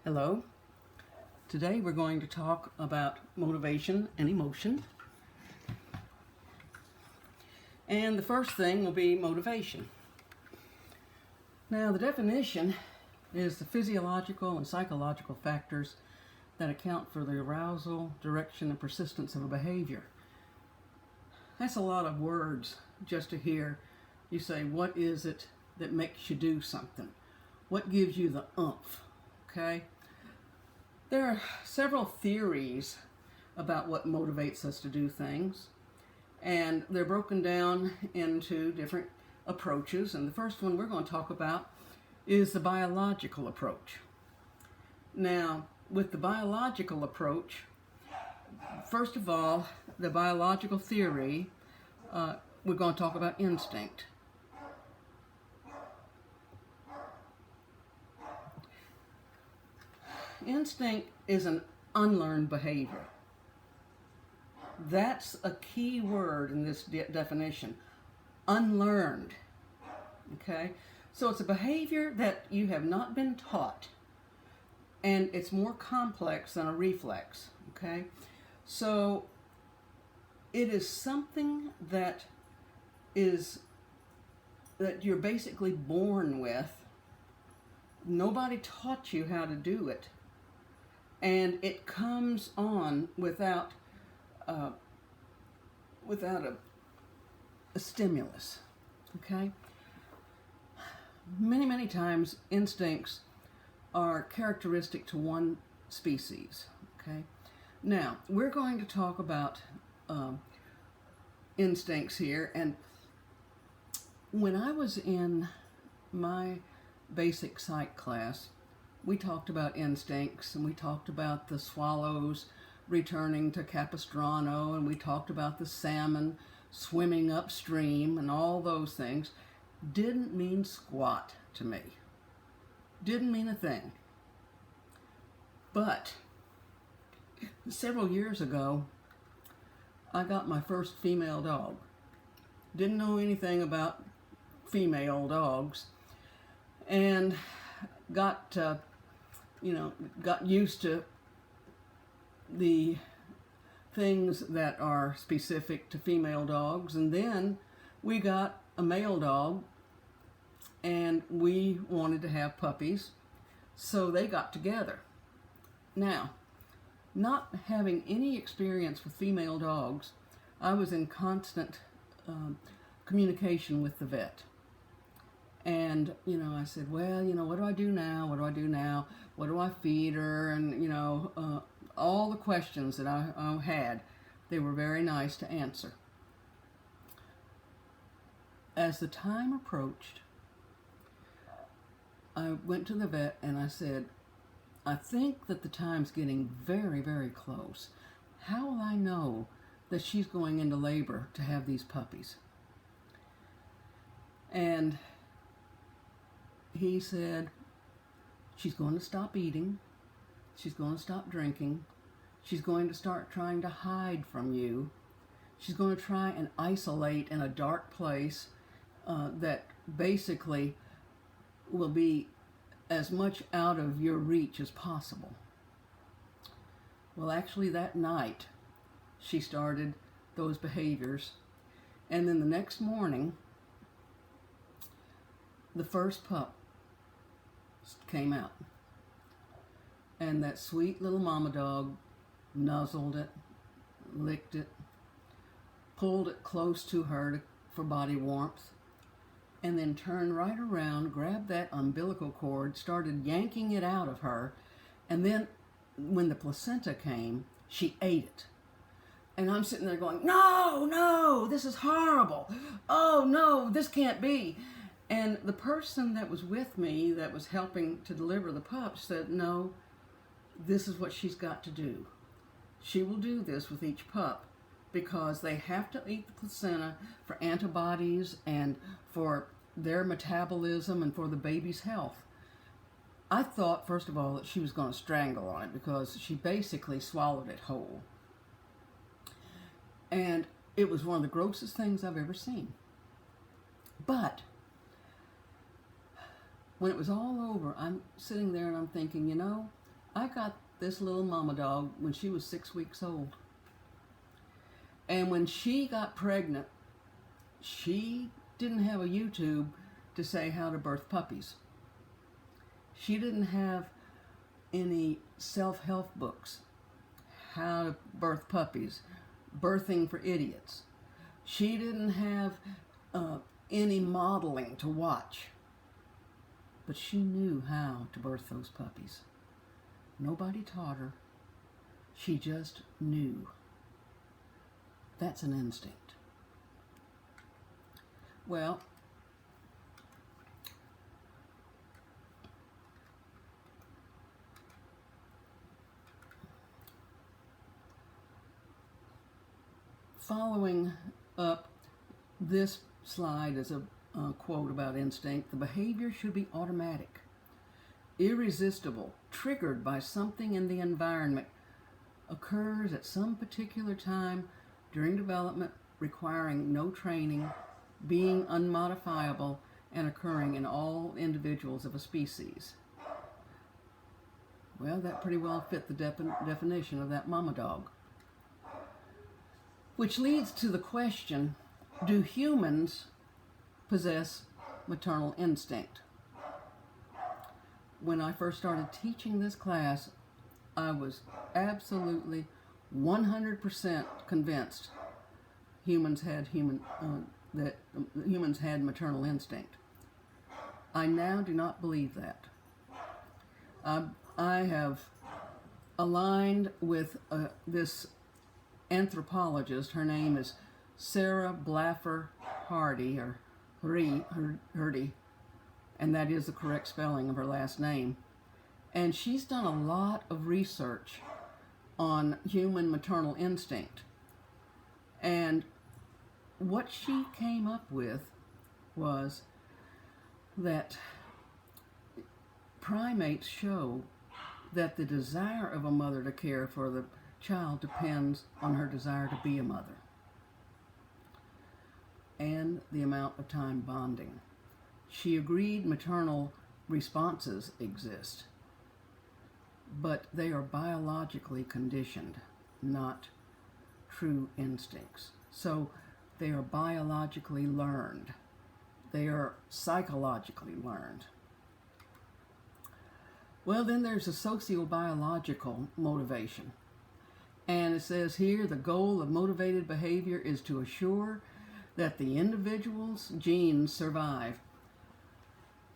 Hello. Today we're going to talk about motivation and emotion. And the first thing will be motivation. Now, the definition is the physiological and psychological factors that account for the arousal, direction, and persistence of a behavior. That's a lot of words just to hear you say, what is it that makes you do something? What gives you the oomph? Okay? There are several theories about what motivates us to do things, and they're broken down into different approaches. And the first one we're going to talk about is the biological approach. Now, with the biological approach, first of all, the biological theory, we're going to talk about instinct. Instinct is an unlearned behavior. That's a key word in this definition. Unlearned. Okay? So it's a behavior that you have not been taught. And it's more complex than a reflex. Okay? So it is something that you're basically born with. Nobody taught you how to do it. And it comes on without a stimulus. Okay? Many times instincts are characteristic to one species. Okay? Now, we're going to talk about instincts here. And when I was in my basic psych class, we talked about instincts, and we talked about the swallows returning to Capistrano, and we talked about the salmon swimming upstream, and all those things. Didn't mean squat to me. Didn't mean a thing. But several years ago, I got my first female dog. Didn't know anything about female dogs, and got used to the things that are specific to female dogs. And then we got a male dog, and we wanted to have puppies, so they got together. Now, not having any experience with female dogs, I was in constant communication with the vet. And, I said, well, what do I do now? What do I do now? What do I feed her? And, all the questions that I had, they were very nice to answer. As the time approached, I went to the vet and I said, I think that the time's getting very, very close. How will I know that she's going into labor to have these puppies? And he said, she's going to stop eating, she's going to stop drinking, she's going to start trying to hide from you, she's going to try and isolate in a dark place that basically will be as much out of your reach as possible. Well, actually that night she started those behaviors, and then the next morning the first pup came out, and that sweet little mama dog nuzzled it, licked it, pulled it close to her for body warmth, and then turned right around, grabbed that umbilical cord, started yanking it out of her, and then when the placenta came, she ate it. And I'm sitting there going, no, this is horrible. Oh no, this can't be. And the person that was with me, that was helping to deliver the pups, said, no, this is what she's got to do. She will do this with each pup because they have to eat the placenta for antibodies and for their metabolism and for the baby's health. I thought, first of all, that she was going to strangle on it because she basically swallowed it whole. And it was one of the grossest things I've ever seen. But when it was all over, I'm sitting there and I'm thinking, I got this little mama dog when she was 6 weeks old. And when she got pregnant, she didn't have a YouTube to say how to birth puppies. She didn't have any self-help books, how to birth puppies, birthing for idiots. She didn't have any modeling to watch. But she knew how to birth those puppies. Nobody taught her. She just knew. That's an instinct. Well, following up this slide is a quote about instinct. The behavior should be automatic, irresistible, triggered by something in the environment, occurs at some particular time during development, requiring no training, being unmodifiable, and occurring in all individuals of a species. Well, that pretty well fit the definition of that mama dog. Which leads to the question, do humans possess maternal instinct? When I first started teaching this class, I was absolutely 100% convinced that humans had maternal instinct. I now do not believe that. I have aligned with this anthropologist. Her name is Sarah Blaffer Hardy, or Hardy, and that is the correct spelling of her last name. And she's done a lot of research on human maternal instinct. And what she came up with was that primates show that the desire of a mother to care for the child depends on her desire to be a mother and the amount of time bonding. She agreed maternal responses exist, but they are biologically conditioned, not true instincts. So they are biologically learned. They are psychologically learned. Well, then there's a sociobiological motivation. And it says here, the goal of motivated behavior is to assure that the individual's genes survive.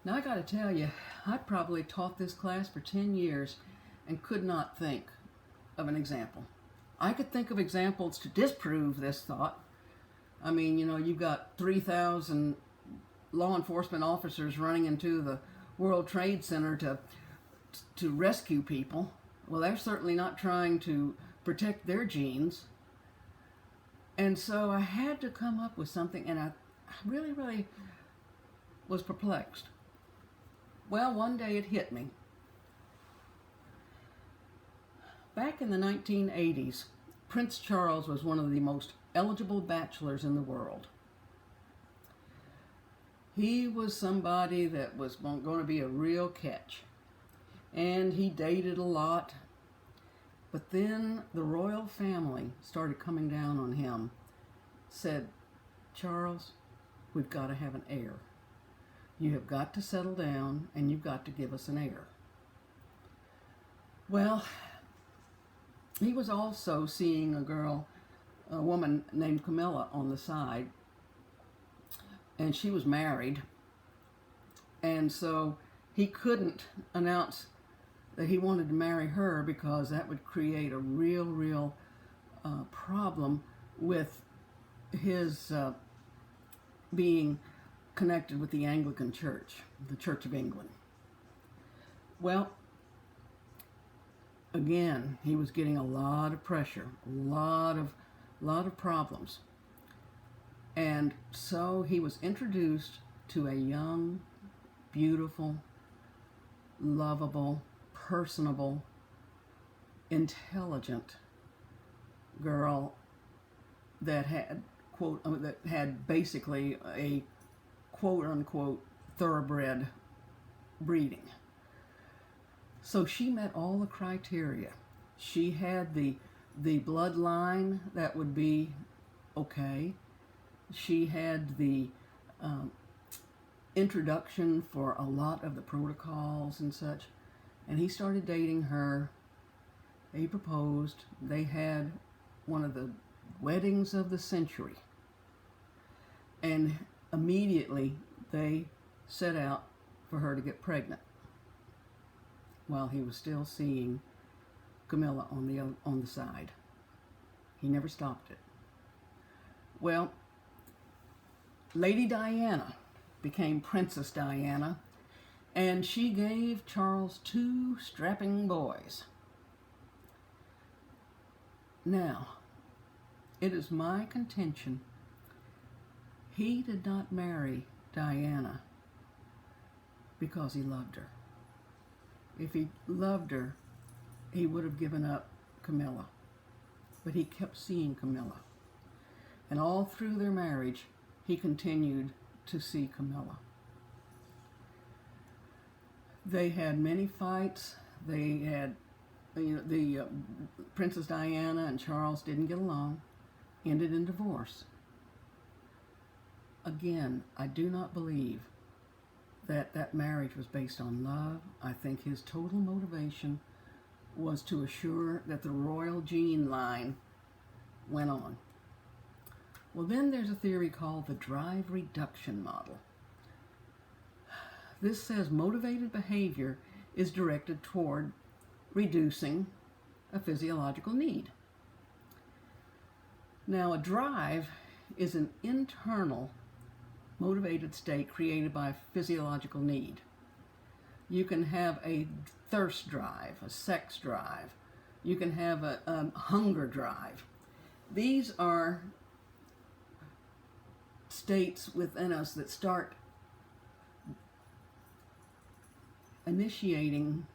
Now, I got to tell you, I probably taught this class for 10 years and could not think of an example. I could think of examples to disprove this thought. I mean, you know, you've got 3,000 law enforcement officers running into the World Trade Center to rescue people. Well, they're certainly not trying to protect their genes. And so I had to come up with something, and I really, really was perplexed. Well, one day it hit me. Back in the 1980s, Prince Charles was one of the most eligible bachelors in the world. He was somebody that was going to be a real catch. And he dated a lot. But then the royal family started coming down on him, said, Charles, we've got to have an heir. You have got to settle down, and you've got to give us an heir. Well, he was also seeing a woman named Camilla on the side, and she was married. And so he couldn't announce that he wanted to marry her because that would create a real problem with his being connected with the Anglican Church, the Church of England. Well, again, he was getting a lot of pressure, a lot of problems. And so he was introduced to a young, beautiful, lovable, personable, intelligent girl that had basically a quote unquote thoroughbred breeding. So she met all the criteria. She had the bloodline that would be okay. She had the introduction for a lot of the protocols and such. And he started dating her. He proposed. They had one of the weddings of the century. And immediately they set out for her to get pregnant while he was still seeing Camilla on the side. He never stopped it. Well, Lady Diana became Princess Diana, and she gave Charles 2 strapping boys. Now, it is my contention he did not marry Diana because he loved her. If he loved her, he would have given up Camilla. But he kept seeing Camilla. And all through their marriage, he continued to see Camilla. They had many fights. They had, Princess Diana and Charles didn't get along, ended in divorce. Again, I do not believe that marriage was based on love. I think his total motivation was to assure that the royal gene line went on. Well, then there's a theory called the drive reduction model. This says motivated behavior is directed toward reducing a physiological need. Now, a drive is an internal motivated state created by physiological need. You can have a thirst drive, a sex drive. You can have a hunger drive. These are states within us that start initiating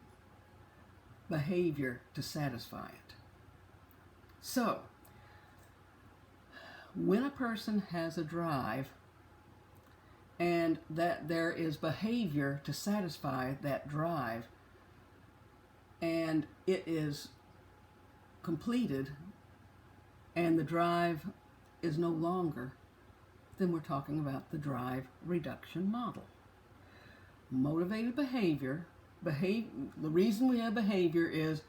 behavior to satisfy it. So, when a person has a drive and that there is behavior to satisfy that drive and it is completed and the drive is no longer, then we're talking about the drive reduction model. Motivated behavior, the reason we have behavior is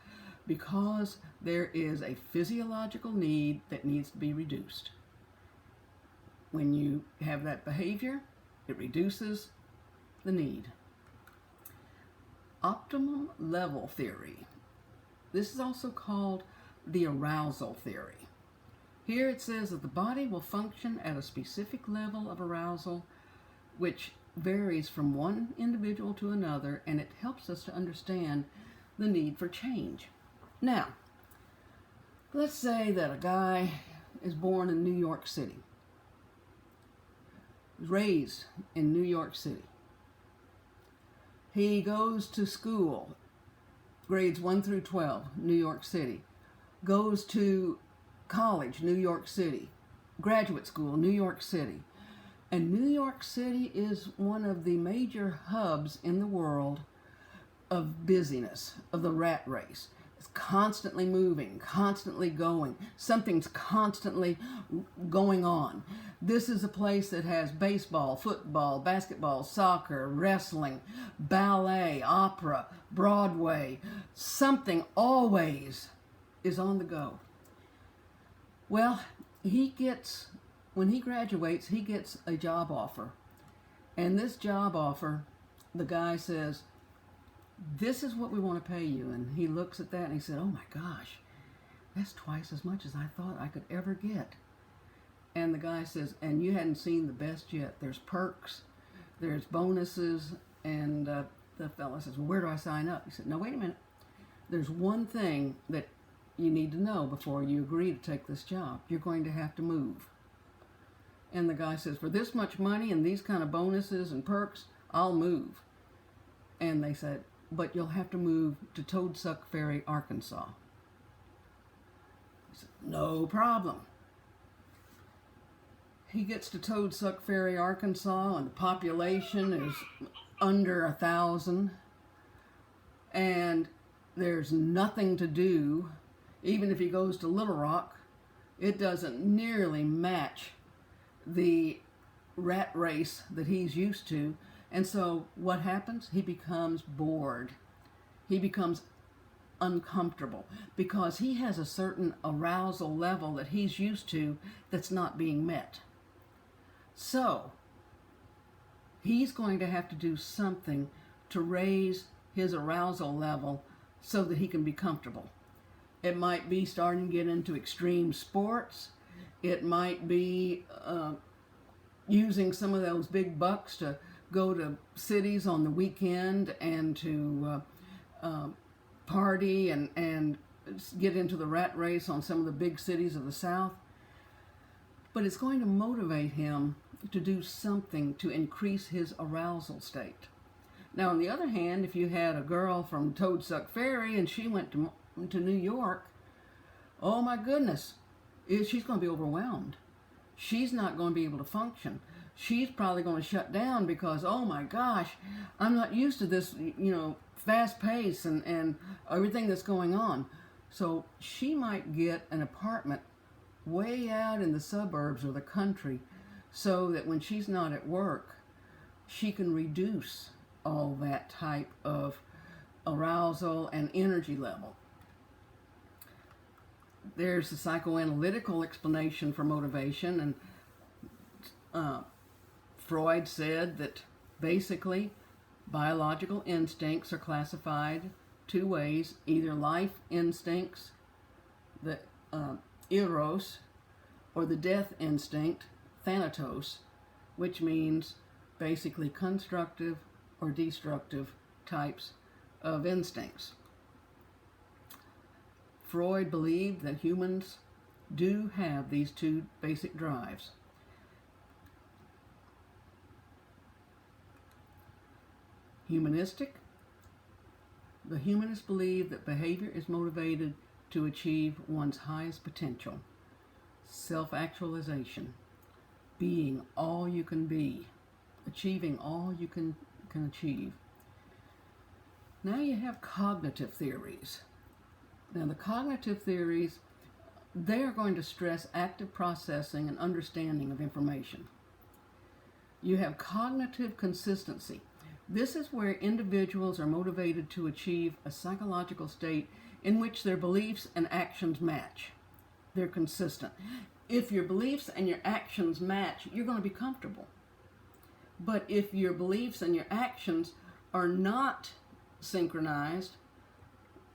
because there is a physiological need that needs to be reduced. When you have that behavior, it reduces the need. Optimum level theory. This is also called the arousal theory. Here it says that the body will function at a specific level of arousal, which varies from one individual to another, and it helps us to understand the need for change. Now, let's say that a guy is born in New York City, raised in New York City. He goes to school, grades 1 through 12, New York City. Goes to college, New York City. Graduate school, New York City. And New York City is one of the major hubs in the world of busyness, of the rat race. It's constantly moving, constantly going. Something's constantly going on. This is a place that has baseball, football, basketball, soccer, wrestling, ballet, opera, Broadway. Something always is on the go. Well, when he graduates, he gets a job offer. And this job offer, the guy says, this is what we want to pay you. And he looks at that and he said, oh my gosh, that's twice as much as I thought I could ever get. And the guy says, and you hadn't seen the best yet. There's perks, there's bonuses. And the fella says, well, where do I sign up? He said, no, wait a minute. There's one thing that you need to know before you agree to take this job. You're going to have to move. And the guy says, for this much money and these kind of bonuses and perks, I'll move. And they said, but you'll have to move to Toadsuck Ferry, Arkansas. He said, no problem. He gets to Toadsuck Ferry, Arkansas, and the population is under 1,000. And there's nothing to do. Even if he goes to Little Rock, it doesn't nearly match the rat race that he's used to. And so what happens? He becomes bored. He becomes uncomfortable because he has a certain arousal level that he's used to that's not being met. So he's going to have to do something to raise his arousal level so that he can be comfortable. It might be starting to get into extreme sports. It might be using some of those big bucks to go to cities on the weekend and to party and get into the rat race on some of the big cities of the South. But it's going to motivate him to do something to increase his arousal state. Now, on the other hand, if you had a girl from Toadsuck Ferry and she went to New York, oh my goodness, she's going to be overwhelmed. She's not going to be able to function. She's probably going to shut down because, oh my gosh, I'm not used to this, fast pace and everything that's going on. So she might get an apartment way out in the suburbs or the country so that when she's not at work, she can reduce all that type of arousal and energy level. There's a psychoanalytical explanation for motivation, and Freud said that basically biological instincts are classified two ways: either life instincts, the eros, or the death instinct, thanatos, which means basically constructive or destructive types of instincts. Freud believed that humans do have these two basic drives. Humanistic. The humanists believe that behavior is motivated to achieve one's highest potential. Self-actualization. Being all you can be. Achieving all you can achieve. Now you have cognitive theories. Now the cognitive theories, they are going to stress active processing and understanding of information. You have cognitive consistency. This is where individuals are motivated to achieve a psychological state in which their beliefs and actions match. They're consistent. If your beliefs and your actions match, you're going to be comfortable. But if your beliefs and your actions are not synchronized,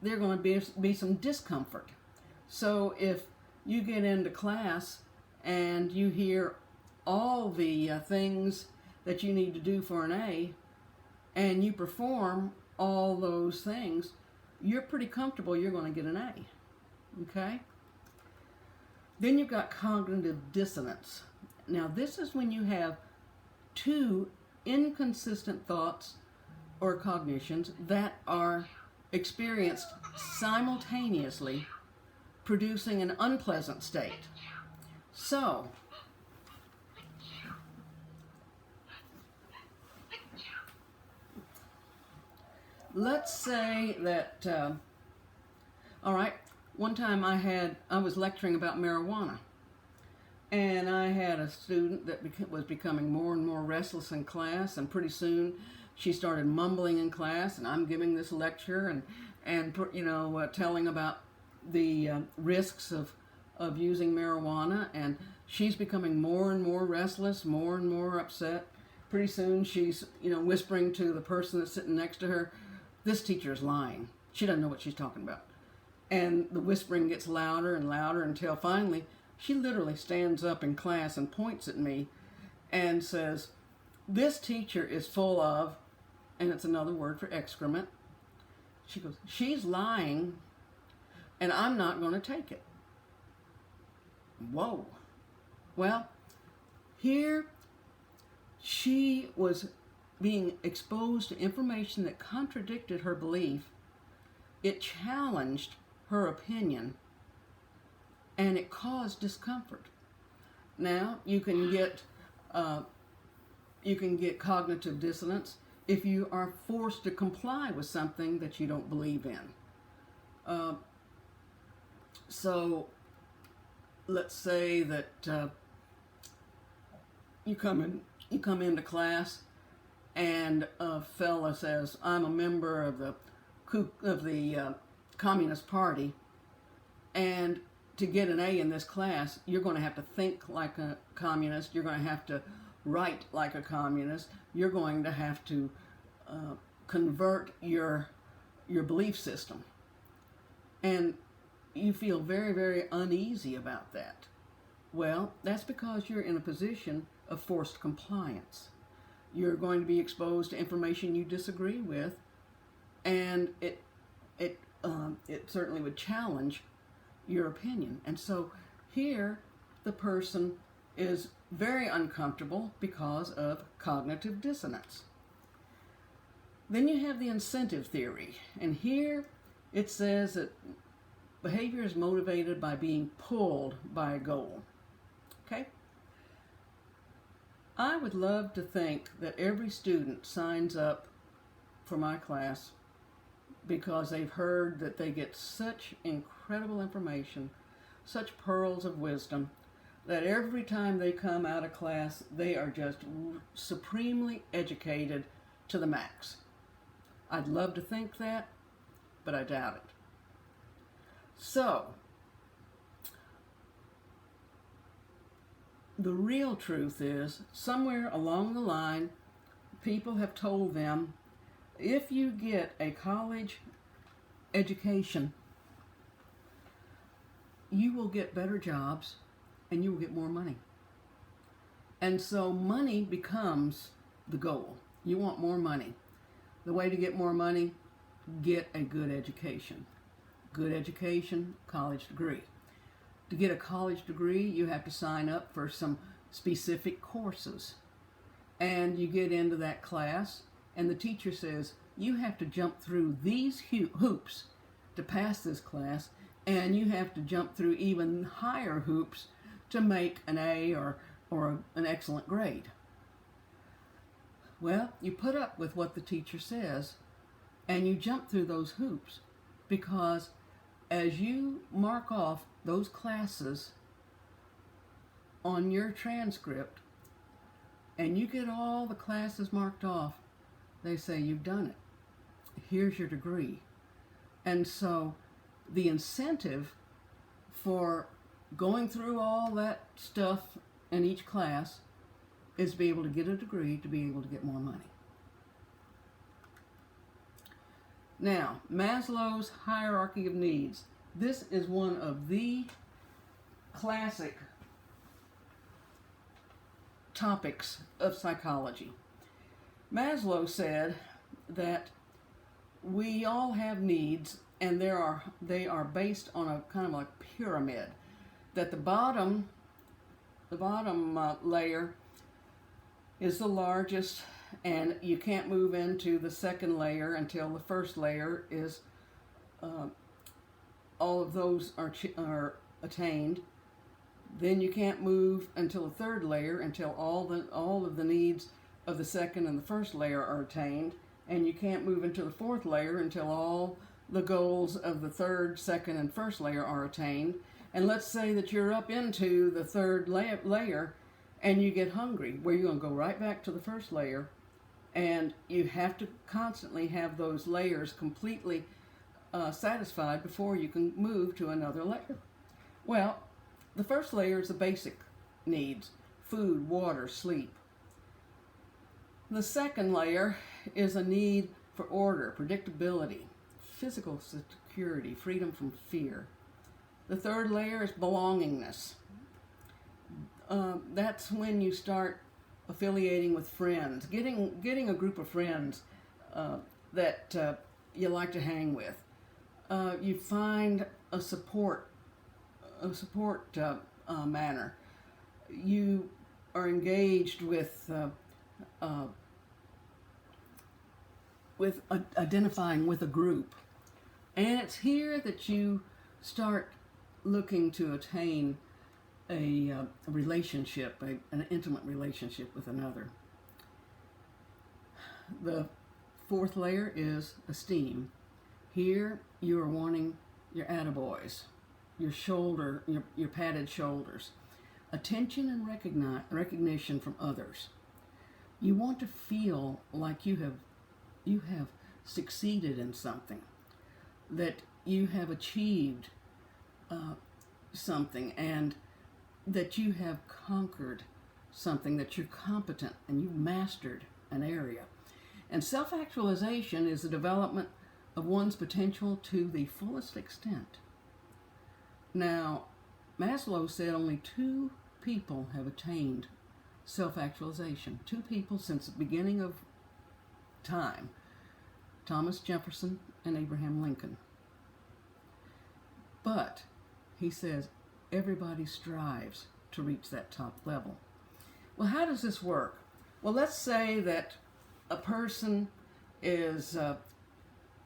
there's going to be some discomfort. So if you get into class and you hear all the things that you need to do for an A, and you perform all those things, you're pretty comfortable you're going to get an A. Okay? Then you've got cognitive dissonance. Now this is when you have two inconsistent thoughts or cognitions that are experienced simultaneously, producing an unpleasant state. So, let's say that, all right, one time I was lecturing about marijuana, and I had a student that was becoming more and more restless in class, and pretty soon she started mumbling in class, and I'm giving this lecture and telling about the risks of using marijuana, and she's becoming more and more restless, more and more upset. Pretty soon she's whispering to the person that's sitting next to her, "This teacher is lying. She doesn't know what she's talking about." And the whispering gets louder and louder until finally she literally stands up in class and points at me and says, "This teacher is full of," and it's another word for excrement. She goes, "She's lying, and I'm not going to take it." Whoa. Well, here she was being exposed to information that contradicted her belief. It challenged her opinion, and it caused discomfort. Now, you can get cognitive dissonance if you are forced to comply with something that you don't believe in. Uh, so let's say that you come into class, and a fella says, "I'm a member of the Communist Party," and to get an A in this class, you're going to have to think like a communist. You're going to have to write like a communist. You're going to have to convert your belief system, and you feel very, very uneasy about that. Well, that's because you're in a position of forced compliance. You're going to be exposed to information you disagree with, and it certainly would challenge your opinion. And so here, the person is very uncomfortable because of cognitive dissonance. Then you have the incentive theory, and here it says that behavior is motivated by being pulled by a goal. Okay? I would love to think that every student signs up for my class because they've heard that they get such incredible information, such pearls of wisdom, that every time they come out of class, they are just supremely educated to the max. I'd love to think that, but I doubt it. So, the real truth is, somewhere along the line, people have told them, if you get a college education, you will get better jobs and you will get more money. And so money becomes the goal. You want more money. The way to get more money, get a good education. Good education, college degree. To get a college degree, you have to sign up for some specific courses. And you get into that class, and the teacher says, you have to jump through these hoops to pass this class, and you have to jump through even higher hoops to make an A or an excellent grade. Well, you put up with what the teacher says, and you jump through those hoops, because as you mark off those classes on your transcript, and you get all the classes marked off, they say you've done it. Here's your degree. And so the incentive for going through all that stuff in each class is to be able to get a degree, to be able to get more money. Now, Maslow's hierarchy of needs. This is one of the classic topics of psychology. Maslow said that we all have needs, and they are based on a kind of like pyramid. That the bottom layer is the largest, and you can't move into the second layer until the first layer is all of those are attained. Then you can't move until the third layer until all of the needs of the second and the first layer are attained, and you can't move into the fourth layer until all the goals of the third, second, and first layer are attained. And let's say that you're up into the third layer and you get hungry, where you're going to go right back to the first layer, and you have to constantly have those layers completely satisfied before you can move to another layer. Well, the first layer is the basic needs: food, water, sleep. The second layer is a need for order, predictability, physical security, freedom from fear. The third layer is belongingness. That's when you start affiliating with friends, getting a group of friends that you like to hang with. You find a support manner. You are engaged with identifying with a group, and it's here that you start looking to attain a relationship, an intimate relationship with another. The fourth layer is esteem. Here you are wanting your attaboys, your shoulder, your padded shoulders, attention and recognition from others. You want to feel like you have succeeded in something, that you have achieved something, and that you have conquered something, that you're competent and you've mastered an area. And self-actualization is the development of one's potential to the fullest extent. Now, Maslow said only 2 people have attained self-actualization. 2 people since the beginning of time. Thomas Jefferson and Abraham Lincoln. But, he says, everybody strives to reach that top level. Well, how does this work? Well, let's say that a person is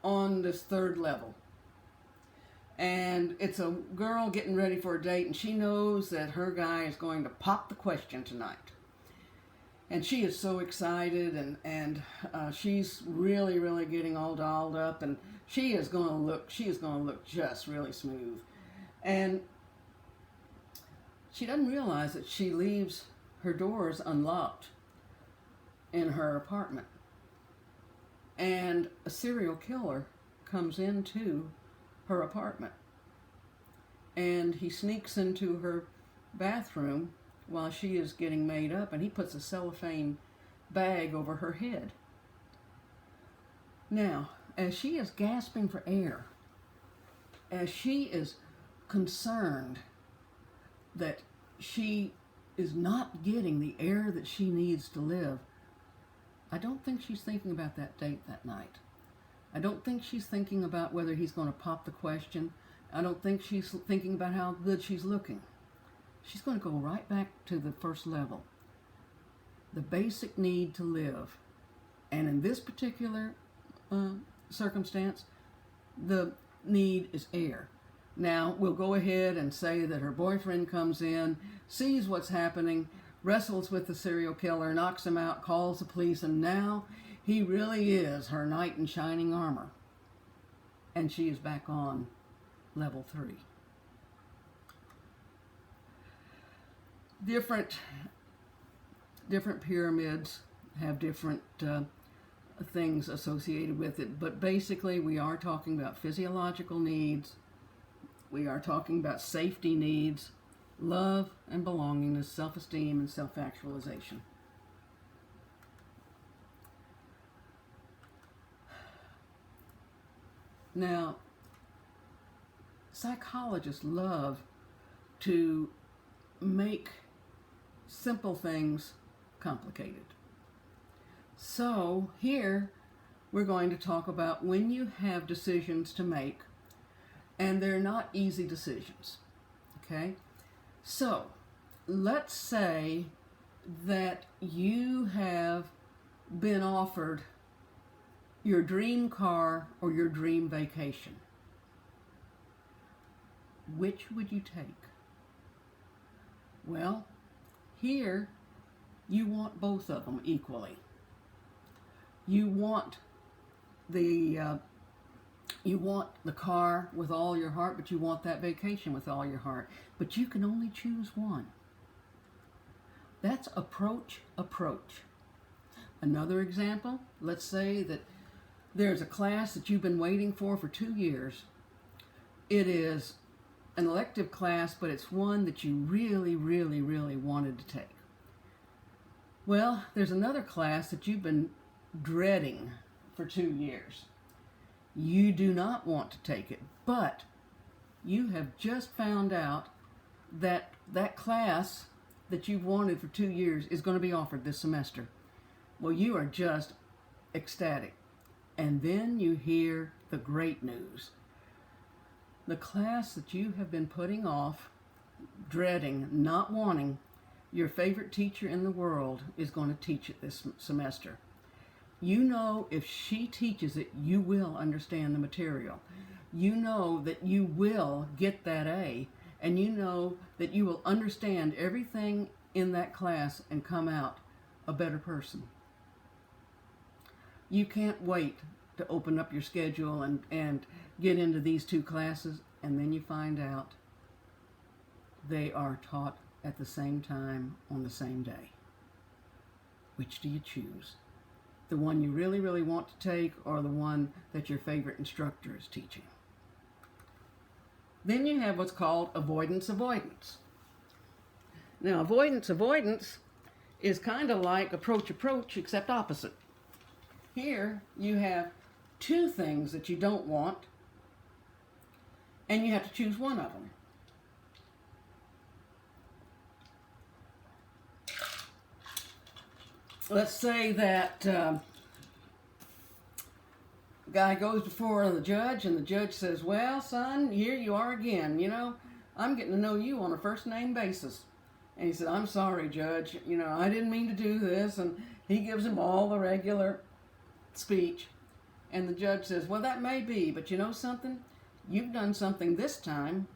on this 3rd level, and it's a girl getting ready for a date, and she knows that her guy is going to pop the question tonight. And she is so excited, and she's really, really getting all dolled up, and she is going to look just really smooth. And she doesn't realize that she leaves her doors unlocked in her apartment. And a serial killer comes into her apartment. And he sneaks into her bathroom while she is getting made up, and he puts a cellophane bag over her head. Now, as she is gasping for air, as she is concerned that she is not getting the air that she needs to live, I don't think she's thinking about that date that night. I don't think she's thinking about whether he's going to pop the question. I don't think she's thinking about how good she's looking. She's going to go right back to the 1st level. The basic need to live. And in this particular circumstance, the need is air. Now, we'll go ahead and say that her boyfriend comes in, sees what's happening, wrestles with the serial killer, knocks him out, calls the police, and now he really is her knight in shining armor. And she is back on level 3. Different pyramids have different things associated with it, but basically we are talking about physiological needs, we are talking about safety needs, love and belongingness, self-esteem, and self-actualization. Now, psychologists love to make simple things complicated. So here we're going to talk about when you have decisions to make, and they're not easy decisions. Okay? So let's say that you have been offered your dream car or your dream vacation. Which would you take? Well, here you want both of them equally. You want the car with all your heart, but you want that vacation with all your heart. But you can only choose one. That's approach. Another example, let's say that there's a class that you've been waiting for 2 years. It is an elective class, but it's one that you really, really, really wanted to take. Well, there's another class that you've been dreading for 2 years. You do not want to take it, but you have just found out that that class that you've wanted for 2 years is going to be offered this semester. Well, you are just ecstatic. And then you hear the great news. The class that you have been putting off, dreading, not wanting, your favorite teacher in the world is going to teach it this semester. You know if she teaches it, you will understand the material. You know that you will get that A, and you know that you will understand everything in that class and come out a better person. You can't wait to open up your schedule and get into these 2 classes. and then you find out they are taught at the same time on the same day. Which do you choose? The one you really, really want to take, or the one that your favorite instructor is teaching? Then you have what's called avoidance avoidance. Now, avoidance avoidance is kind of like approach approach, except opposite. Here you have two things that you don't want, and you have to choose one of them. Let's say that guy goes before the judge, and the judge says, well, son, here you are again. You know, I'm getting to know you on a first name basis. And he said, I'm sorry, Judge. You know, I didn't mean to do this. And he gives him all the regular speech. And the judge says, well, that may be, but you know something? You've done something this time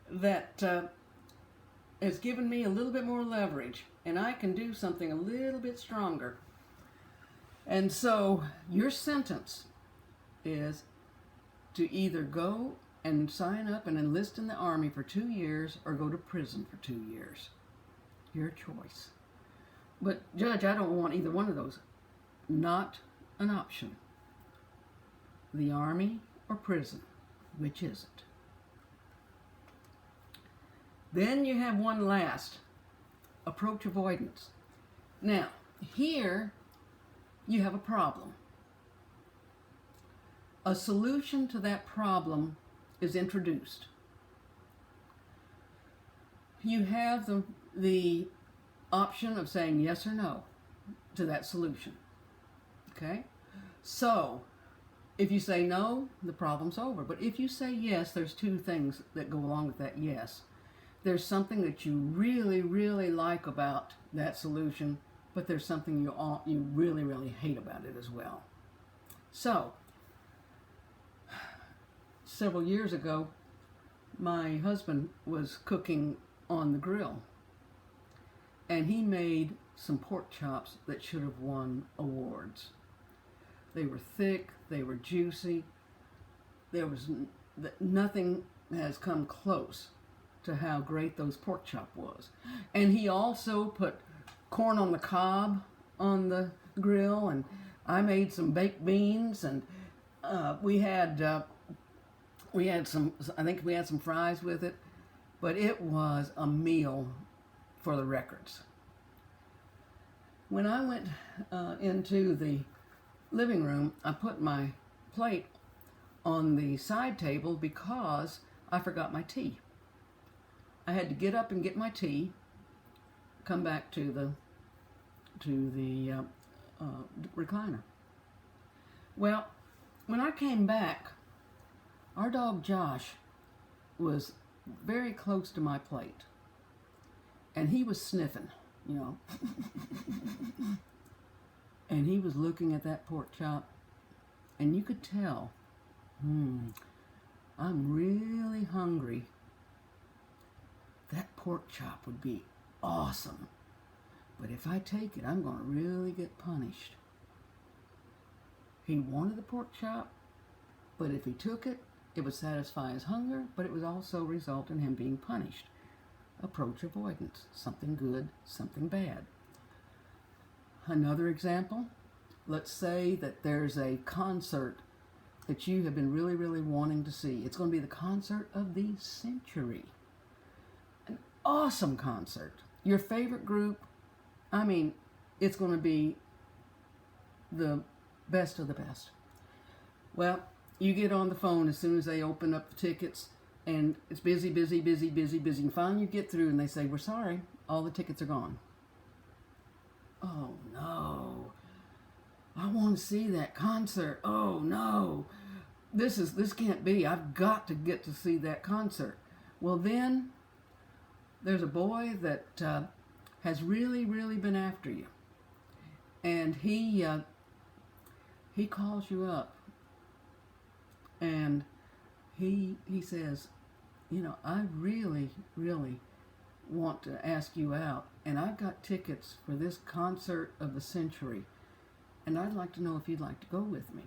that has given me a little bit more leverage, and I can do something a little bit stronger. And so your sentence is to either go and sign up and enlist in the Army for 2 years or go to prison for 2 years. Your choice. But, Judge, I don't want either one of those. Not an option. The Army or prison. Which is it? Then you have one last. Approach avoidance. Now, here you have a problem. A solution to that problem is introduced. You have the option of saying yes or no to that solution. Okay? So, if you say no, the problem's over. But if you say yes, there's two things that go along with that yes. There's something that you really, really like about that solution, but there's something you really, really hate about it as well. So, several years ago, my husband was cooking on the grill, and he made some pork chops that should have won awards. They were thick, they were juicy. There was nothing has come close to how great those pork chop was. And he also put corn on the cob on the grill, and I made some baked beans, and we had some, I think we had some fries with it, but it was a meal for the records. When I went into the living room, I put my plate on the side table because I forgot my tea. I had to get up and get my tea, come back to the recliner. Well, when I came back, our dog Josh was very close to my plate, and he was sniffing, you know, and he was looking at that pork chop, and you could tell, I'm really hungry. That pork chop would be awesome, but if I take it, I'm going to really get punished. He wanted the pork chop, but if he took it, it would satisfy his hunger, but it would also result in him being punished. Approach avoidance. Something good, something bad. Another example, let's say that there's a concert that you have been really, really wanting to see. It's going to be the concert of the century. An awesome concert. Your favorite group, I mean, it's going to be the best of the best. Well, you get on the phone as soon as they open up the tickets, and it's busy. And finally you get through and they say, we're sorry, all the tickets are gone. Oh no, I want to see that concert. Oh no, this can't be. I've got to get to see that concert. Well, then there's a boy that has really, really been after you, and he calls you up, and he says, you know, I really, really want to ask you out, and I've got tickets for this concert of the century, and I'd like to know if you'd like to go with me.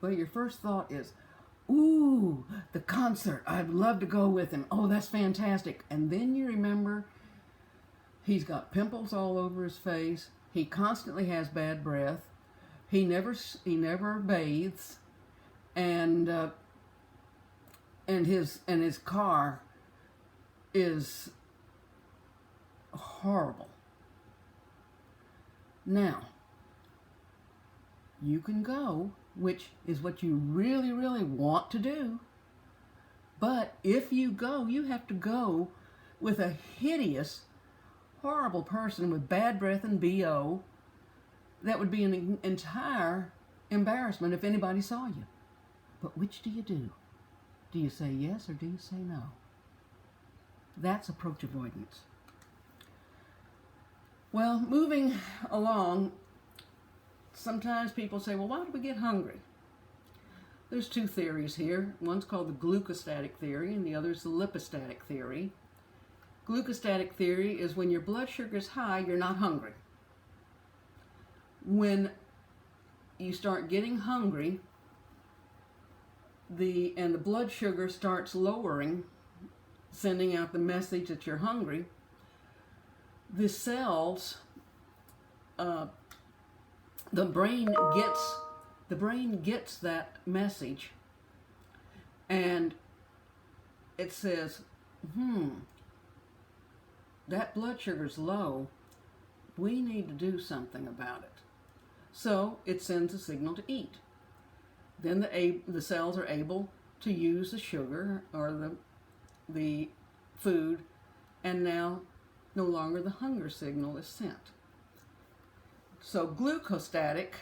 Well, your first thought is, ooh, the concert, I'd love to go with him. Oh, that's fantastic. And then you remember he's got pimples all over his face. He constantly has bad breath. He never bathes, and his car is horrible. Now, you can go, which is what you really, really want to do. But if you go, you have to go with a hideous, horrible person with bad breath and BO. That would be an entire embarrassment if anybody saw you. But which do you do? Do you say yes or do you say no? That's approach avoidance. Well, moving along, sometimes people say, well, why do we get hungry? There's two theories here. One's called the glucostatic theory and the other is the lipostatic theory. Glucostatic theory is when your blood sugar is high, you're not hungry. When you start getting hungry, the blood sugar starts lowering, sending out the message that you're hungry, the cells, the brain gets that message, and it says, that blood sugar's low. We need to do something about it. So it sends a signal to eat. Then the cells are able to use the sugar or the food, and now no longer the hunger signal is sent. So glucostatic,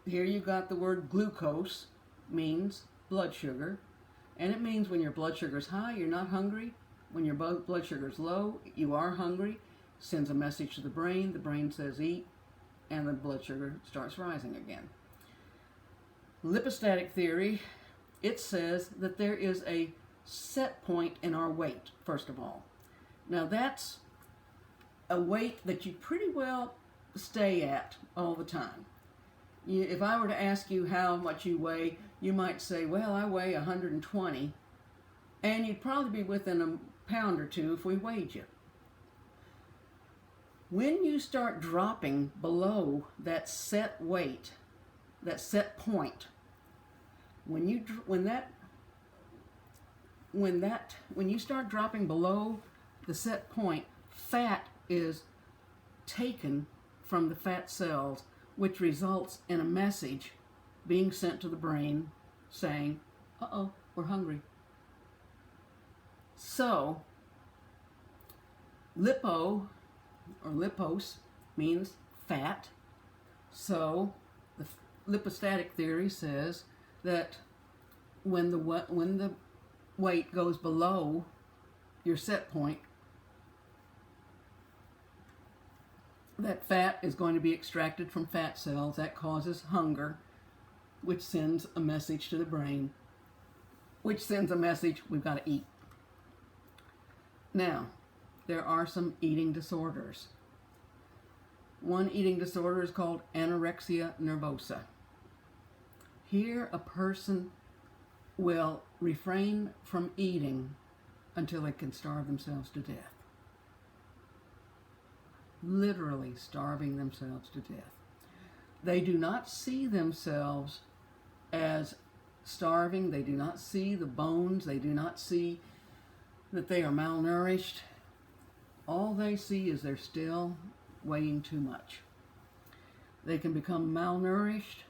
here you got the word glucose, means blood sugar, and it means when your blood sugar is high, you're not hungry. When your blood sugar is low, you are hungry. Sends a message to the brain says eat, and the blood sugar starts rising again. Lipostatic theory, it says that there is a set point in our weight, first of all. Now that's a weight that you pretty well stay at all the time. If I were to ask you how much you weigh, you might say, well, I weigh 120, and you'd probably be within a pound or two if we weighed you. When you start dropping below that set weight, that set point, when you start dropping below the set point, fat is taken from the fat cells, which results in a message being sent to the brain saying, uh-oh, we're hungry. So, lipo or lipos means fat. So, the lipostatic theory says that when the weight goes below your set point, that fat is going to be extracted from fat cells. That causes hunger, which sends a message to the brain, which sends a message, we've got to eat. Now, there are some eating disorders. One eating disorder is called anorexia nervosa. Here, a person will refrain from eating until they can starve themselves to death. Literally starving themselves to death. They do not see themselves as starving. They do not see the bones. They do not see that they are malnourished. All they see is they're still weighing too much. They can become malnourished.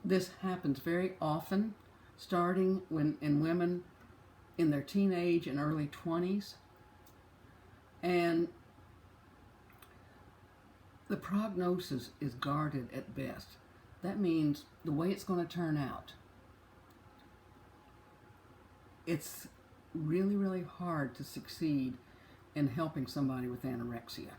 This happens very often, starting in women in their teenage and early 20s. And the prognosis is guarded at best. That means the way it's going to turn out, it's really, really hard to succeed in helping somebody with anorexia.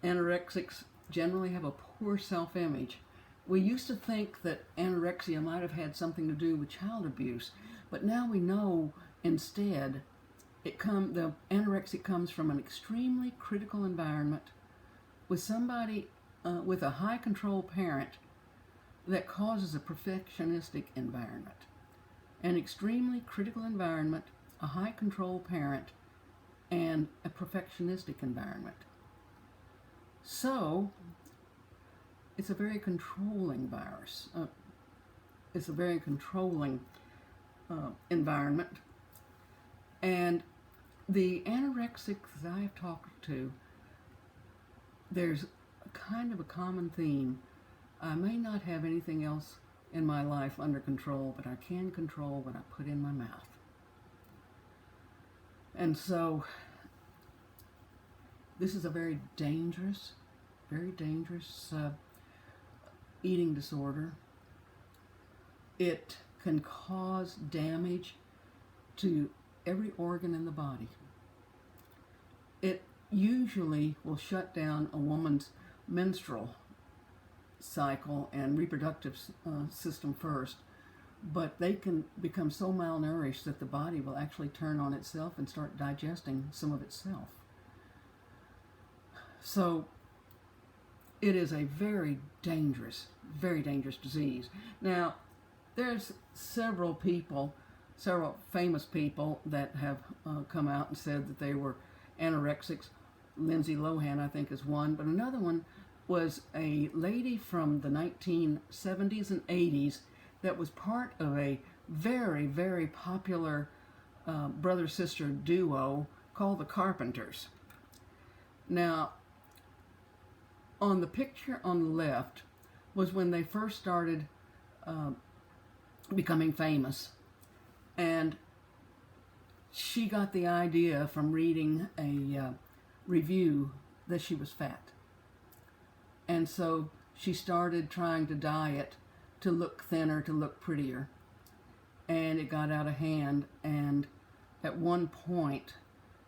Anorexics generally have a poor self-image. We used to think that anorexia might have had something to do with child abuse, but now we know instead the anorexia comes from an extremely critical environment with somebody with a high control parent that causes a perfectionistic environment, an extremely critical environment, a high control parent, and a perfectionistic environment. So, it's a very controlling virus. It's a very controlling environment. And the anorexics that I've talked to, there's kind of a common theme. I may not have anything else in my life under control, but I can control what I put in my mouth. And so this is a very dangerous eating disorder. It can cause damage to every organ in the body. It usually will shut down a woman's menstrual cycle and reproductive system first, but they can become so malnourished that the body will actually turn on itself and start digesting some of itself. So it is a very dangerous disease. Now, there's several famous people that have come out and said that they were anorexics. Lindsay Lohan, I think, is one, but another one was a lady from the 1970s and 80s that was part of a very popular brother-sister duo called the Carpenters. Now, on the picture on the left was when they first started becoming famous, and she got the idea from reading a review that she was fat. And so she started trying to diet to look thinner, to look prettier. And it got out of hand, and at one point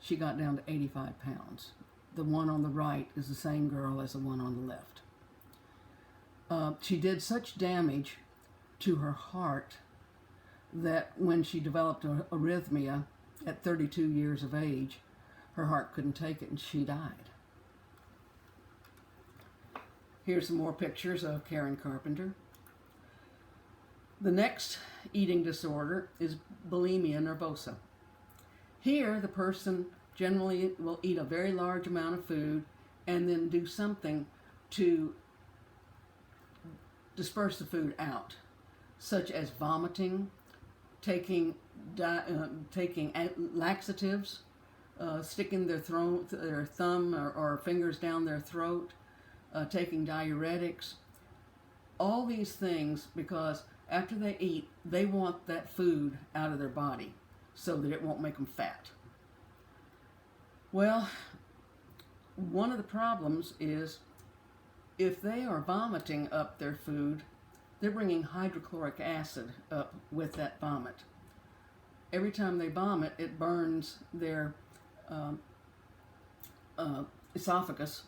she got down to 85 pounds. The one on the right is the same girl as the one on the left. She did such damage to her heart that when she developed arrhythmia at 32 years of age, her heart couldn't take it and she died. Here's some more pictures of Karen Carpenter. The next eating disorder is bulimia nervosa. Here, the person generally will eat a very large amount of food and then do something to disperse the food out, such as vomiting, taking laxatives, sticking their thumb or fingers down their throat, taking diuretics, all these things, because after they eat, they want that food out of their body so that it won't make them fat. Well, one of the problems is if they are vomiting up their food, they're bringing hydrochloric acid up with that vomit. Every time they vomit, it burns their esophagus.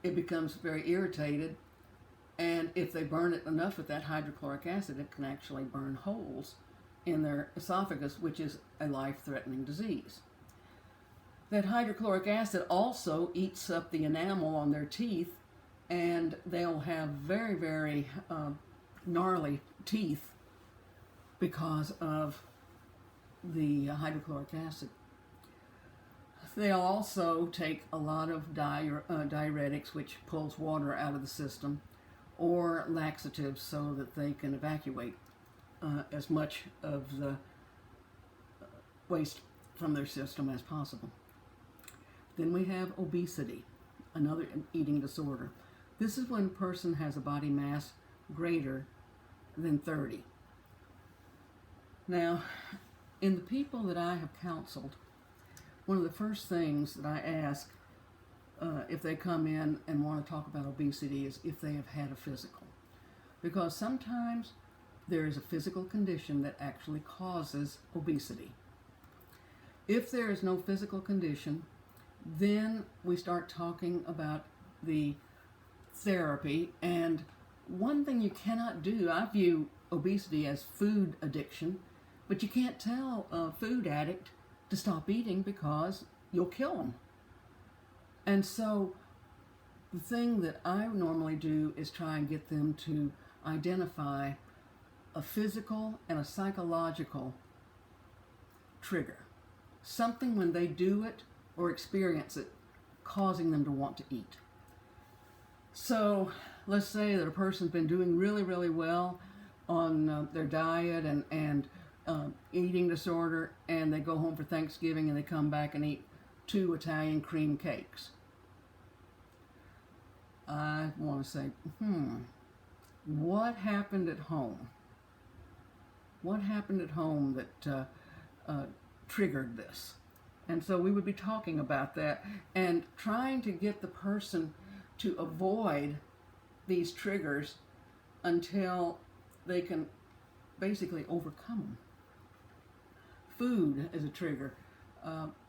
It becomes very irritated, and if they burn it enough with that hydrochloric acid, it can actually burn holes in their esophagus, which is a life-threatening disease. That hydrochloric acid also eats up the enamel on their teeth, and they'll have very gnarly teeth because of the hydrochloric acid. They'll also take a lot of diuretics, which pulls water out of the system, or laxatives so that they can evacuate as much of the waste from their system as possible. Then we have obesity, another eating disorder. This is when a person has a body mass greater than 30. Now, in the people that I have counseled, one of the first things that I ask if they come in and want to talk about obesity is if they have had a physical. Because sometimes there is a physical condition that actually causes obesity. If there is no physical condition, then we start talking about the therapy. And one thing you cannot do, I view obesity as food addiction, but you can't tell a food addict to stop eating because you'll kill them. And so the thing that I normally do is try and get them to identify a physical and a psychological trigger. Something when they do it or experience it causing them to want to eat. So let's say that a person's been doing really, really well on their diet and eating disorder, and they go home for Thanksgiving and they come back and eat 2 Italian cream cakes. I want to say, what happened at home? What happened at home that triggered this? And so we would be talking about that and trying to get the person to avoid these triggers until they can basically overcome them. Food is a trigger.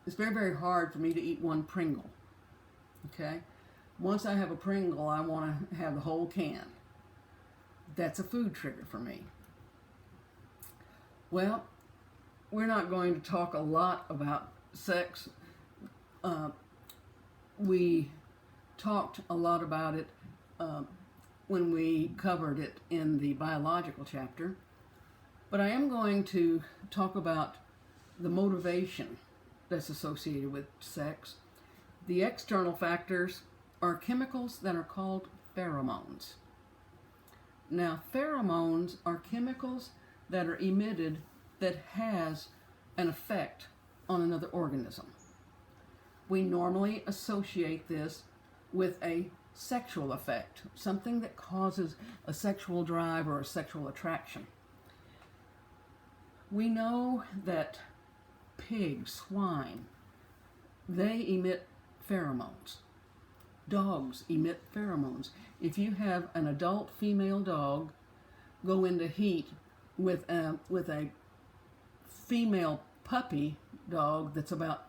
It's very, very hard for me to eat one Pringle. Okay? Once I have a Pringle, I want to have the whole can. That's a food trigger for me. Well, we're not going to talk a lot about sex. We talked a lot about it when we covered it in the biological chapter. But I am going to talk about the motivation that's associated with sex. The external factors are chemicals that are called pheromones. Now, pheromones are chemicals that are emitted that has an effect on another organism. We normally associate this with a sexual effect, something that causes a sexual drive or a sexual attraction. We know that pigs, swine, they emit pheromones. Dogs emit pheromones. If you have an adult female dog go into heat with a female puppy dog that's about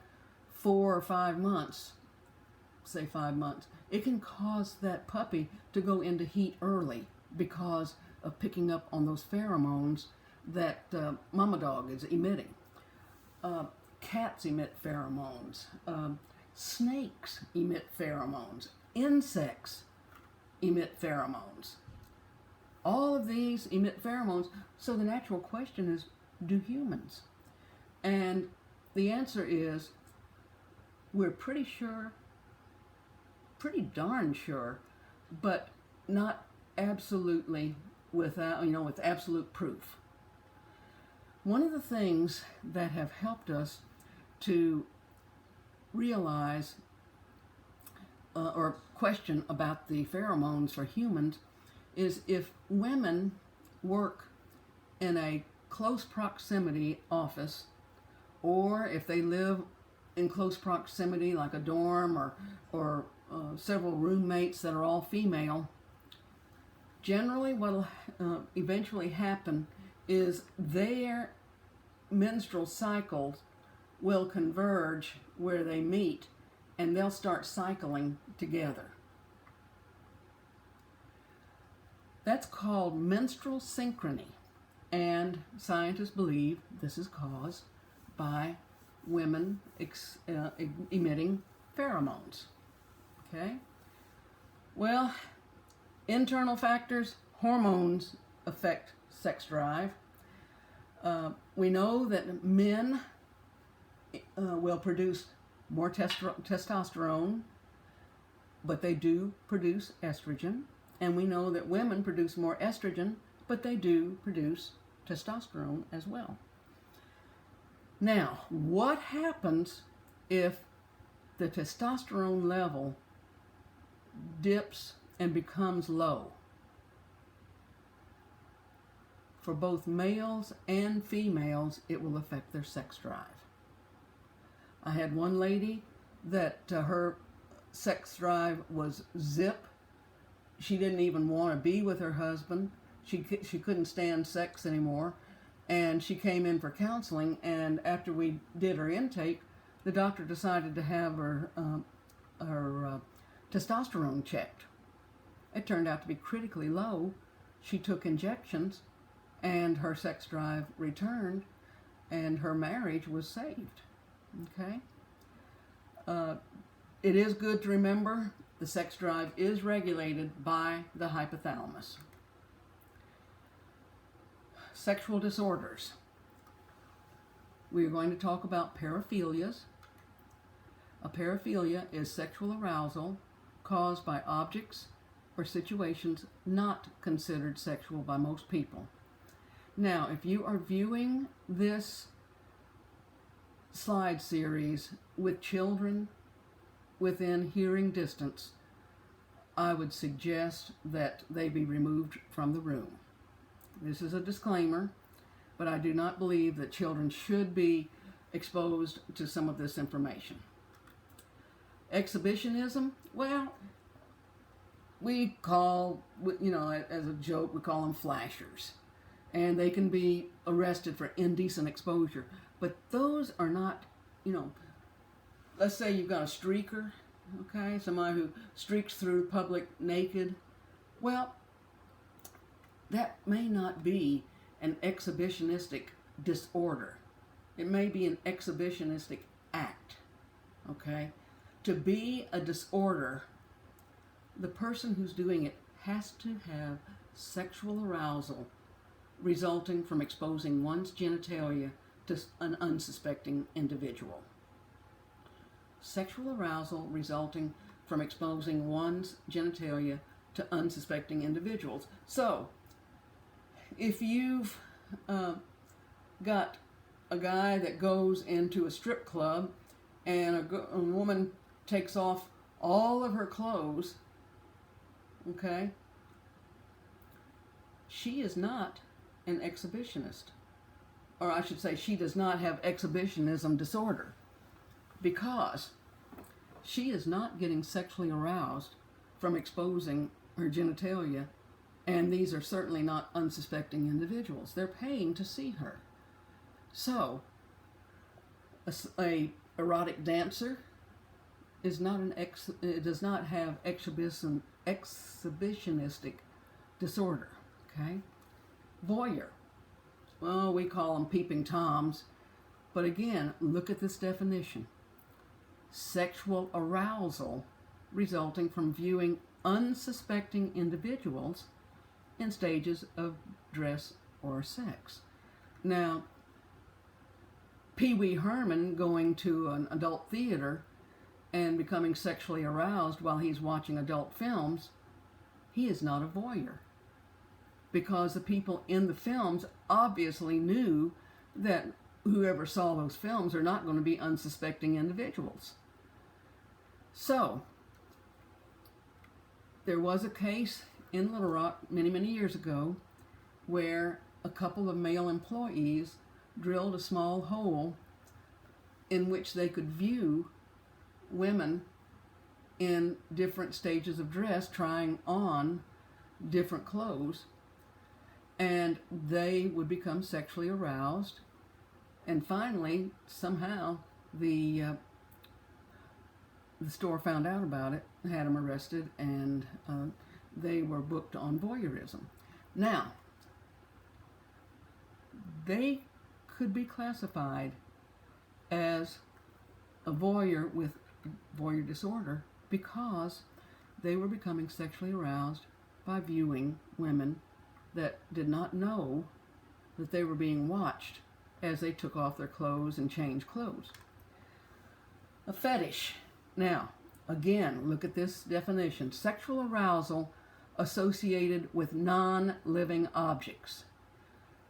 4 or 5 months, say 5 months, it can cause that puppy to go into heat early because of picking up on those pheromones that mama dog is emitting. Cats emit pheromones. Snakes emit pheromones. Insects emit pheromones. All of these emit pheromones. So the natural question is, do humans? And the answer is, we're pretty sure, pretty darn sure, but not absolutely with absolute proof. One of the things that have helped us to realize or question about the pheromones for humans is if women work in a close proximity office, or if they live in close proximity like a dorm or several roommates that are all female, generally what will eventually happen is their menstrual cycles will converge where they meet, and they'll start cycling together. That's called menstrual synchrony, and scientists believe this is caused by women emitting pheromones. Okay? Well, internal factors, hormones affect sex drive. We know that men will produce more testosterone, but they do produce estrogen. And we know that women produce more estrogen, but they do produce testosterone as well. Now, what happens if the testosterone level dips and becomes low? For both males and females, it will affect their sex drive. I had one lady that her sex drive was zip. She didn't even want to be with her husband. She couldn't stand sex anymore. And she came in for counseling, and after we did her intake, the doctor decided to have her testosterone checked. It turned out to be critically low. She took injections, and her sex drive returned, and her marriage was saved. Okay? It is good to remember the sex drive is regulated by the hypothalamus. Sexual disorders. We're going to talk about paraphilias. A paraphilia is sexual arousal caused by objects or situations not considered sexual by most people. Now, if you are viewing this slide series with children within hearing distance, I would suggest that they be removed from the room. This is a disclaimer, but I do not believe that children should be exposed to some of this information. Exhibitionism, well, we call, as a joke, we call them flashers. And they can be arrested for indecent exposure. But those are not, let's say you've got a streaker, okay, somebody who streaks through public naked. Well, that may not be an exhibitionistic disorder. It may be an exhibitionistic act, okay? To be a disorder, the person who's doing it has to have sexual arousal resulting from exposing one's genitalia to an unsuspecting individual. Sexual arousal resulting from exposing one's genitalia to unsuspecting individuals. So, if you've got a guy that goes into a strip club and a woman takes off all of her clothes, okay, she is not an exhibitionist. Or I should say, she does not have exhibitionism disorder, because she is not getting sexually aroused from exposing her genitalia, and these are certainly not unsuspecting individuals. They're paying to see her. So, a erotic dancer is not does not have exhibitionistic disorder. Okay, voyeur. Well, we call them peeping toms, but again, look at this definition: sexual arousal resulting from viewing unsuspecting individuals in stages of dress or sex. Now, Pee Wee Herman going to an adult theater and becoming sexually aroused while he's watching adult films, he is not a voyeur, because the people in the films obviously knew that whoever saw those films are not going to be unsuspecting individuals. So, there was a case in Little Rock many, many years ago where a couple of male employees drilled a small hole in which they could view women in different stages of dress trying on different clothes, and they would become sexually aroused, and finally somehow the store found out about it, had them arrested, and they were booked on voyeurism. Now, they could be classified as a voyeur with voyeur disorder because they were becoming sexually aroused by viewing women that did not know that they were being watched as they took off their clothes and changed clothes. A fetish. Now, again, look at this definition: sexual arousal associated with non-living objects.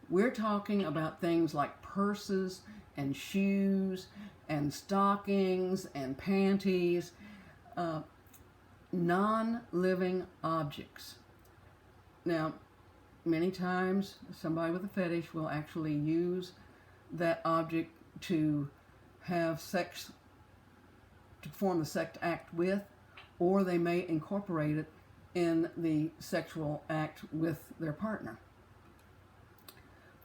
We're talking about things like purses and shoes and stockings and panties, non-living objects. Now, many times somebody with a fetish will actually use that object to have sex, to perform the sex act with, or they may incorporate it in the sexual act with their partner.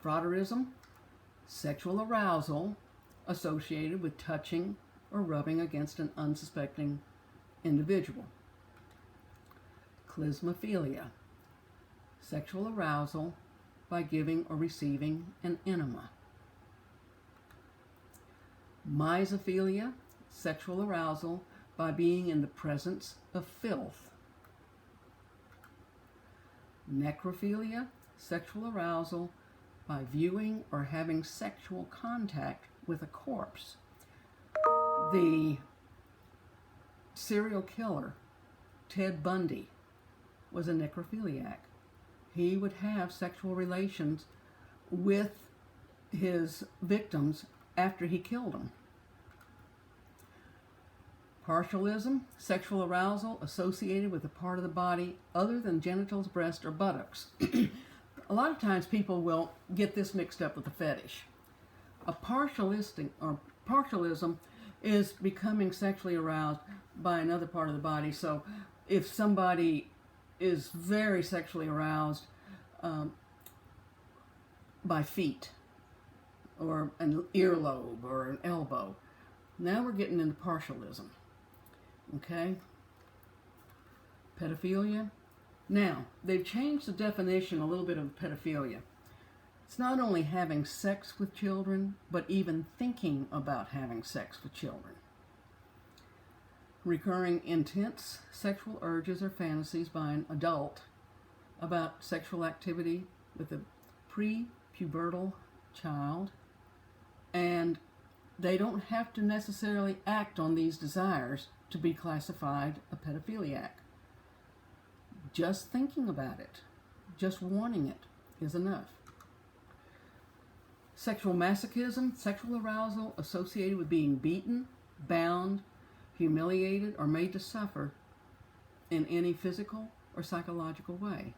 Frotteurism, sexual arousal associated with touching or rubbing against an unsuspecting individual. Klysmophilia, sexual arousal by giving or receiving an enema. Misophilia, sexual arousal by being in the presence of filth. Necrophilia, sexual arousal by viewing or having sexual contact with a corpse. The serial killer, Ted Bundy, was a necrophiliac. He would have sexual relations with his victims after he killed them. Partialism, sexual arousal associated with a part of the body other than genitals, breast, or buttocks. A lot of times people will get this mixed up with a fetish. A partialism is becoming sexually aroused by another part of the body. So if somebody is very sexually aroused by feet or an earlobe or an elbow, now we're getting into partialism. Okay? Pedophilia. Now, they've changed the definition a little bit of pedophilia. It's not only having sex with children, but even thinking about having sex with children. Recurring intense sexual urges or fantasies by an adult about sexual activity with a pre-pubertal child, and they don't have to necessarily act on these desires to be classified a pedophiliac. Just thinking about it, just wanting it, is enough. Sexual masochism, sexual arousal associated with being beaten, bound, humiliated, or made to suffer in any physical or psychological way.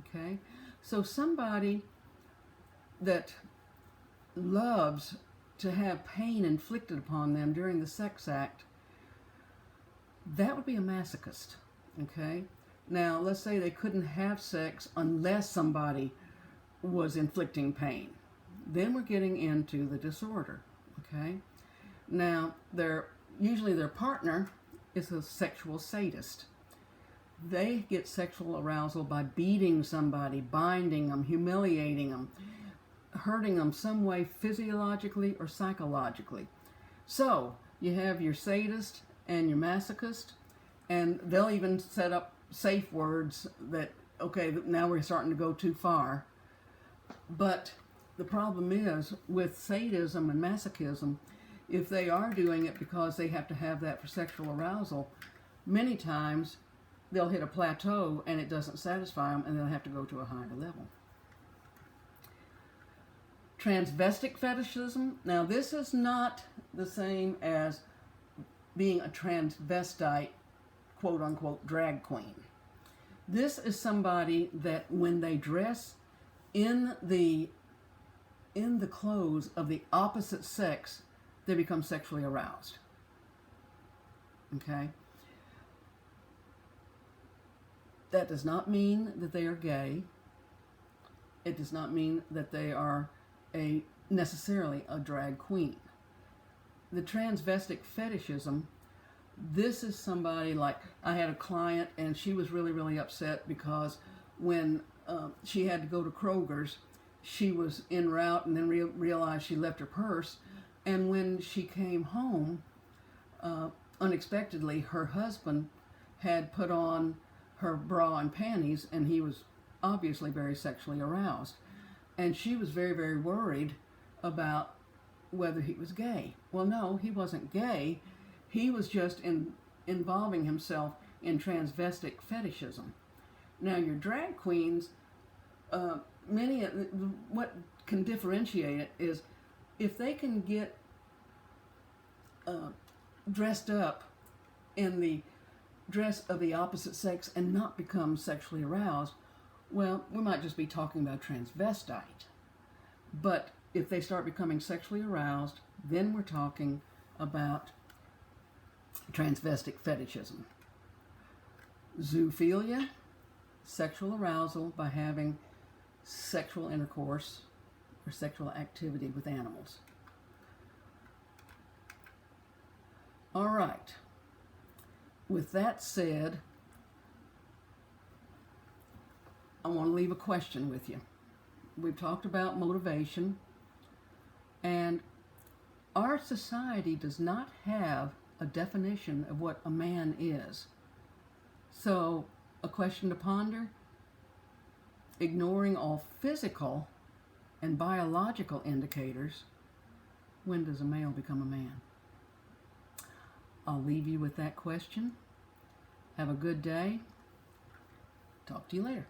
Okay? So somebody that loves to have pain inflicted upon them during the sex act, that would be a masochist. Okay? Now, let's say they couldn't have sex unless somebody was inflicting pain. Then we're getting into the disorder. Okay? Now, usually their partner is a sexual sadist. They get sexual arousal by beating somebody, binding them, humiliating them, hurting them some way physiologically or psychologically. So, you have your sadist and your masochist, and they'll even set up safe words that, okay, now we're starting to go too far. But the problem is, with sadism and masochism, if they are doing it because they have to have that for sexual arousal, many times they'll hit a plateau and it doesn't satisfy them, and they'll have to go to a higher level. Transvestic fetishism. Now, this is not the same as being a transvestite, quote-unquote, drag queen. This is somebody that when they dress in the clothes of the opposite sex, they become sexually aroused. Okay? That does not mean that they are gay. It does not mean that they are necessarily a drag queen. The transvestic fetishism, this is somebody like, I had a client and she was really, really upset because when she had to go to Kroger's, she was en route and then realized she left her purse. And when she came home, unexpectedly, her husband had put on her bra and panties, and he was obviously very sexually aroused. And she was very, very worried about whether he was gay. Well, no, he wasn't gay. He was just involving himself in transvestic fetishism. Now, your drag queens, what can differentiate it is if they can get dressed up in the dress of the opposite sex and not become sexually aroused, well, we might just be talking about transvestite. But if they start becoming sexually aroused, then we're talking about transvestic fetishism. Zoophilia, sexual arousal by having sexual intercourse or sexual activity with animals. All right. With that said, I want to leave a question with you. We've talked about motivation, and our society does not have a definition of what a man is. So, a question to ponder: ignoring all physical and biological indicators, when does a male become a man? I'll leave you with that question. Have a good day. Talk to you later.